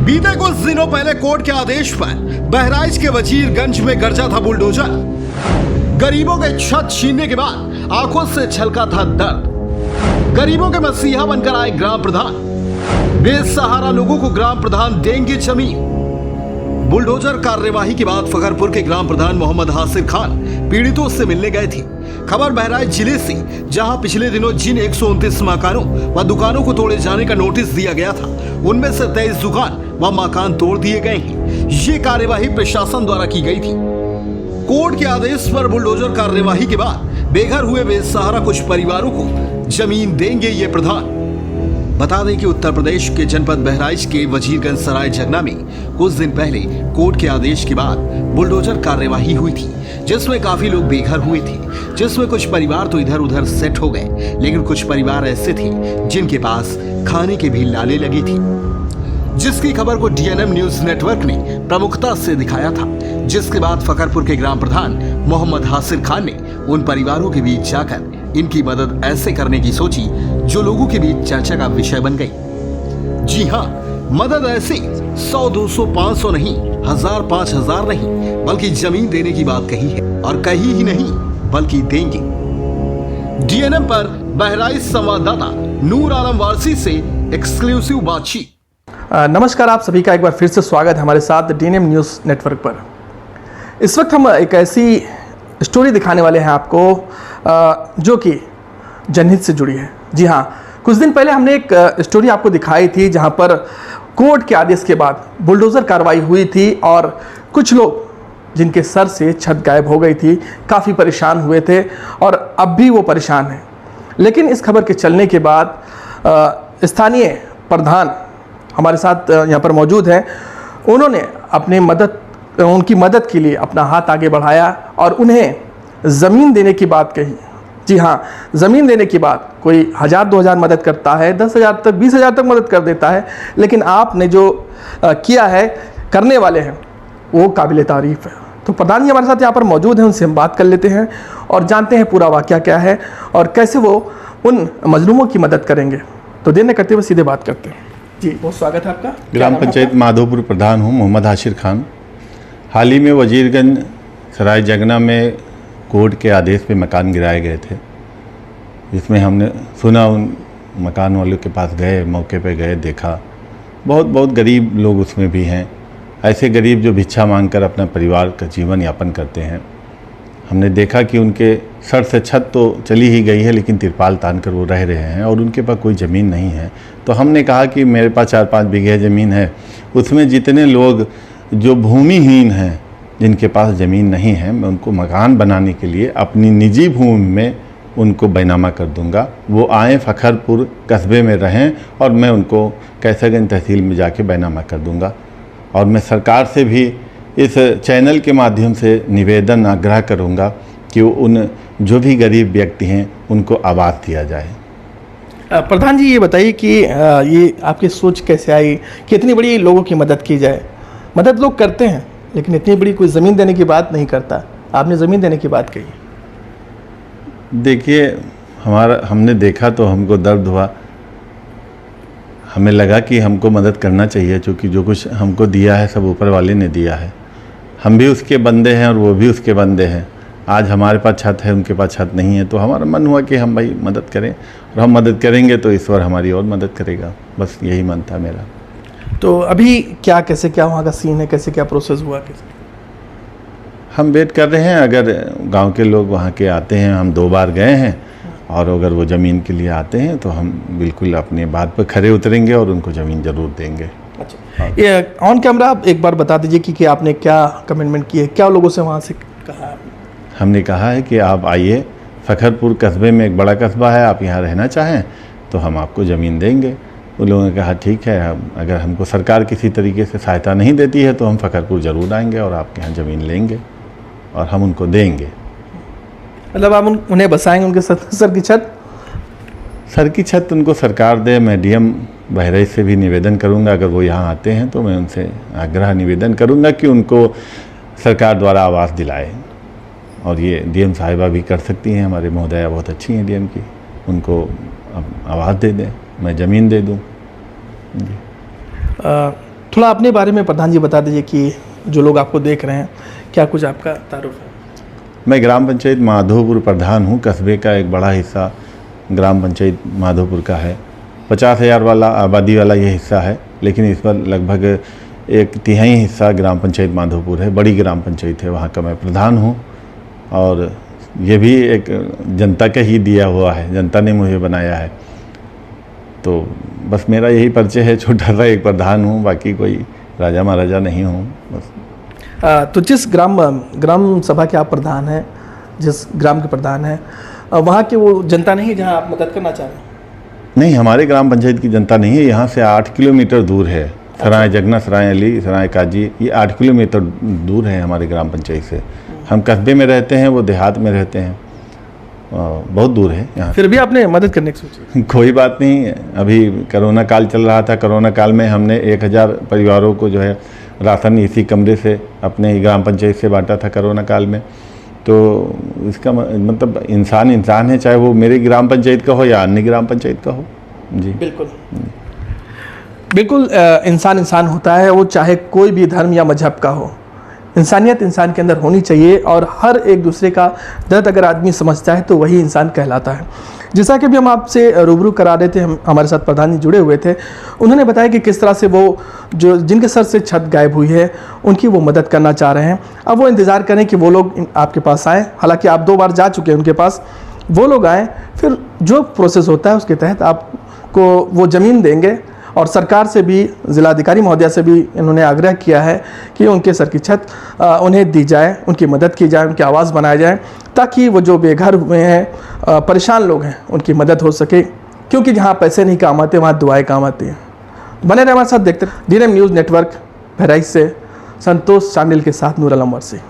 बीते कुछ दिनों पहले कोर्ट के आदेश पर बहराइच के वजीरगंज में गरजा था बुलडोजर। गरीबों के छत छीनने के बाद आंखों से छलका था दर्द। गरीबों के मसीहा बनकर आए ग्राम प्रधान, बेसहारा लोगों को ग्राम प्रधान देंगे जमीन। बुलडोजर कार्यवाही के बाद फखरपुर के ग्राम प्रधान मोहम्मद हासिर खान पीड़ितों से मिलने गए थे। खबर बहराइच जिले से, जहां पिछले दिनों जिन 129 मकानों व दुकानों को तोड़े जाने का नोटिस दिया गया था, उनमें से 23 दुकान व मकान तोड़ दिए गए हैं। ये कार्यवाही प्रशासन द्वारा की गई थी। कोर्ट के आदेश पर बुलडोजर कार्यवाही के बाद बेघर हुए बेसहारा कुछ परिवारों को जमीन देंगे ये प्रधान। बता दें कि उत्तर प्रदेश के जनपद बहराइच के वजीरगंज सराय जगना में कुछ दिन पहले कोर्ट के आदेश के बाद बुलडोजर कार्यवाही हुई थी, जिसमें काफी लोग बेघर हुए थे। जिसमें कुछ परिवार तो इधर उधर सेट हो गए, लेकिन कुछ परिवार ऐसे थे जिनके पास खाने के भी लाले लगी थी, जिसकी खबर को डीएनएम न्यूज नेटवर्क ने प्रमुखता से दिखाया था। जिसके बाद फखरपुर के ग्राम प्रधान मोहम्मद हासिर खान ने उन परिवारों के बीच जाकर इनकी मदद ऐसे करने की सोची जो लोगों के बीच चर्चा का विषय बन गई। जी हाँ, मदद ऐसे 100, 200, 500 नहीं, 1000, 5000 नहीं, बल्कि जमीन देने की बात कही है। और कही ही नहीं बल्कि देंगे। डीएनएम पर बहराइच संवाददाता नूर आलम वारसी से एक्सक्लूसिव बातचीत। नमस्कार, आप सभी का एक बार फिर से स्वागत है हमारे साथ डीएनएम न्यूज़ नेटवर्क पर। इस वक्त हम एक ऐसी स्टोरी दिखाने वाले हैं आपको जो कि जनहित से जुड़ी है। जी हाँ, कुछ दिन पहले हमने एक स्टोरी आपको दिखाई थी जहां पर कोर्ट के आदेश के बाद बुलडोज़र कार्रवाई हुई थी और कुछ लोग जिनके सर से छत गायब हो गई थी काफ़ी परेशान हुए थे और अब भी वो परेशान हैं। लेकिन इस खबर के चलने के बाद स्थानीय प्रधान हमारे साथ यहाँ पर मौजूद हैं। उन्होंने उनकी मदद के लिए अपना हाथ आगे बढ़ाया और उन्हें ज़मीन देने की बात कही। जी हाँ, ज़मीन देने की बात कोई 1000-2000 मदद करता है, 10,000 तक 20,000 तक मदद कर देता है, लेकिन आपने जो किया है, करने वाले हैं, वो काबिल तारीफ़ है। तो प्रधान जी हमारे साथ यहाँ पर मौजूद हैं, उनसे हम बात कर लेते हैं और जानते हैं पूरा वाक़या क्या है और कैसे वो उन मजलूमों की मदद करेंगे। तो देर न करते हुए सीधे बात करते हैं। जी, बहुत स्वागत है आपका। ग्राम पंचायत माधोपुर प्रधान हूँ, मोहम्मद हासिर खान। हाल ही में वजीरगंज सराय जगना में कोर्ट के आदेश पे मकान गिराए गए थे, जिसमें हमने सुना, उन मकान वालों के पास गए, मौके पे गए, देखा बहुत गरीब लोग उसमें भी हैं। ऐसे गरीब जो भिक्षा मांगकर अपना परिवार का जीवन यापन करते हैं। हमने देखा कि उनके सर से छत तो चली ही गई है, लेकिन तिरपाल तान कर वो रह रहे हैं और उनके पास कोई ज़मीन नहीं है। तो हमने कहा कि मेरे पास 4-5 बीघे ज़मीन है, उसमें जितने लोग जो भूमिहीन हैं, जिनके पास ज़मीन नहीं है, मैं उनको मकान बनाने के लिए अपनी निजी भूमि में उनको बैनामा कर दूंगा। वो आएँ फखरपुर कस्बे में रहें और मैं उनको कैसरगंज तहसील में जाके बैनामा कर दूंगा। और मैं सरकार से भी इस चैनल के माध्यम से निवेदन आग्रह करूंगा कि उन जो भी गरीब व्यक्ति हैं उनको आवास दिया जाए। प्रधान जी, ये बताइए कि ये आपकी सोच कैसे आई कि इतनी बड़ी लोगों की मदद की जाए? मदद लोग करते हैं, लेकिन इतनी बड़ी कोई ज़मीन देने की बात नहीं करता। आपने ज़मीन देने की बात कही। देखिए, हमने देखा तो हमको दर्द हुआ। हमें लगा कि हमको मदद करना चाहिए, क्योंकि जो कुछ हमको दिया है सब ऊपर वाले ने दिया है। हम भी उसके बंदे हैं और वो भी उसके बंदे हैं। आज हमारे पास छत है, उनके पास छत नहीं है, तो हमारा मन हुआ कि हम भाई मदद करें, और हम मदद करेंगे तो ईश्वर हमारी और मदद करेगा। बस यही मन था मेरा। तो अभी कैसे क्या वहाँ का सीन है, कैसे क्या प्रोसेस हुआ? हम वेट कर रहे हैं। अगर गांव के लोग वहाँ के आते हैं, हम 2 बार गए हैं, और अगर वो ज़मीन के लिए आते हैं तो हम बिल्कुल अपने बात पर खरे उतरेंगे और उनको ज़मीन ज़रूर देंगे। अच्छा, ये ऑन कैमरा आप एक बार बता दीजिए कि आपने क्या कमिटमेंट की है, क्या लोगों से वहाँ से कहा? हमने कहा है कि आप आइए, फखरपुर कस्बे में एक बड़ा कस्बा है, आप यहाँ रहना चाहें तो हम आपको ज़मीन देंगे। उन लोगों ने कहा ठीक है, अगर हमको सरकार किसी तरीके से सहायता नहीं देती है तो हम फखरपुर ज़रूर आएंगे और आपके यहाँ ज़मीन लेंगे और हम उनको देंगे। मतलब आप उन्हें बसाएंगे, उनके सर की छत? सर की छत उनको सरकार दे। मैं डीएम बहराइच से भी निवेदन करूंगा, अगर वो यहाँ आते हैं तो मैं उनसे आग्रह निवेदन करूंगा कि उनको सरकार द्वारा आवास दिलाए। और ये डीएम साहिबा भी कर सकती हैं, हमारे महोदया बहुत अच्छी हैं डीएम की, उनको आवास दे दें, मैं ज़मीन दे दूँ। थोड़ा अपने बारे में प्रधान जी बता दीजिए कि जो लोग आपको देख रहे हैं, क्या कुछ आपका तारुफ है? मैं ग्राम पंचायत माधोपुर प्रधान हूँ। कस्बे का एक बड़ा हिस्सा ग्राम पंचायत माधोपुर का है। 50,000 वाला आबादी वाला ये हिस्सा है, लेकिन इस पर लगभग 1/3 हिस्सा ग्राम पंचायत माधोपुर है। बड़ी ग्राम पंचायत है, वहाँ का मैं प्रधान हूँ। और ये भी एक जनता का ही दिया हुआ है, जनता ने मुझे बनाया है। तो बस मेरा यही परिचय है, छोटा सा एक प्रधान हूँ, बाकी कोई राजा महाराजा नहीं हूँ बस। तो जिस ग्राम सभा के आप प्रधान हैं, जिस ग्राम के प्रधान हैं, वहाँ की वो जनता नहीं है जहाँ आप मदद करना चाह रहे हैं? नहीं, हमारे ग्राम पंचायत की जनता नहीं है। यहाँ से 8 किलोमीटर दूर है सराय जगना, सराय अली, सराय काजी, ये 8 किलोमीटर दूर है हमारे ग्राम पंचायत से। हम कस्बे में रहते हैं, वो देहात में रहते हैं, बहुत दूर है यहाँ। फिर भी आपने मदद करने की सोची? कोई बात नहीं। अभी कोरोना काल चल रहा था, कोरोना काल में हमने 1000 परिवारों को जो है राशन इसी कमरे से अपने ग्राम पंचायत से बांटा था कोरोना काल में। तो इसका मतलब इंसान इंसान है, चाहे वो मेरी ग्राम पंचायत का हो या अन्य ग्राम पंचायत का हो। जी बिल्कुल बिल्कुल, इंसान इंसान होता है, वो चाहे कोई भी धर्म या मजहब का हो। इंसानियत इंसान के अंदर होनी चाहिए और हर एक दूसरे का दर्द अगर आदमी समझता है तो वही इंसान कहलाता है। जैसा कि अभी हम आपसे रूबरू करा रहे थे, हम हमारे साथ प्रधान जी जुड़े हुए थे, उन्होंने बताया कि किस तरह से वो जो जिनके सर से छत गायब हुई है उनकी वो मदद करना चाह रहे हैं। अब वो इंतज़ार करें कि वो लोग आपके पास आएँ। हालांकि आप 2 बार जा चुके हैं उनके पास, वो लोग आएँ, फिर जो प्रोसेस होता है उसके तहत आपको वो ज़मीन देंगे। और सरकार से भी, जिलाधिकारी महोदया से भी इन्होंने आग्रह किया है कि उनके सर की छत उन्हें दी जाए, उनकी मदद की जाए, उनकी आवाज़ बनाया जाए, ताकि वो जो बेघर हुए हैं, परेशान लोग हैं, उनकी मदद हो सके। क्योंकि जहाँ पैसे नहीं काम आते वहाँ दुआएं काम आती हैं। बने रहे हमारे साथ, देखते रहे DNM न्यूज़ नेटवर्क। बहराइच से संतोष चांडिल के साथ नूर आलम वर्सी।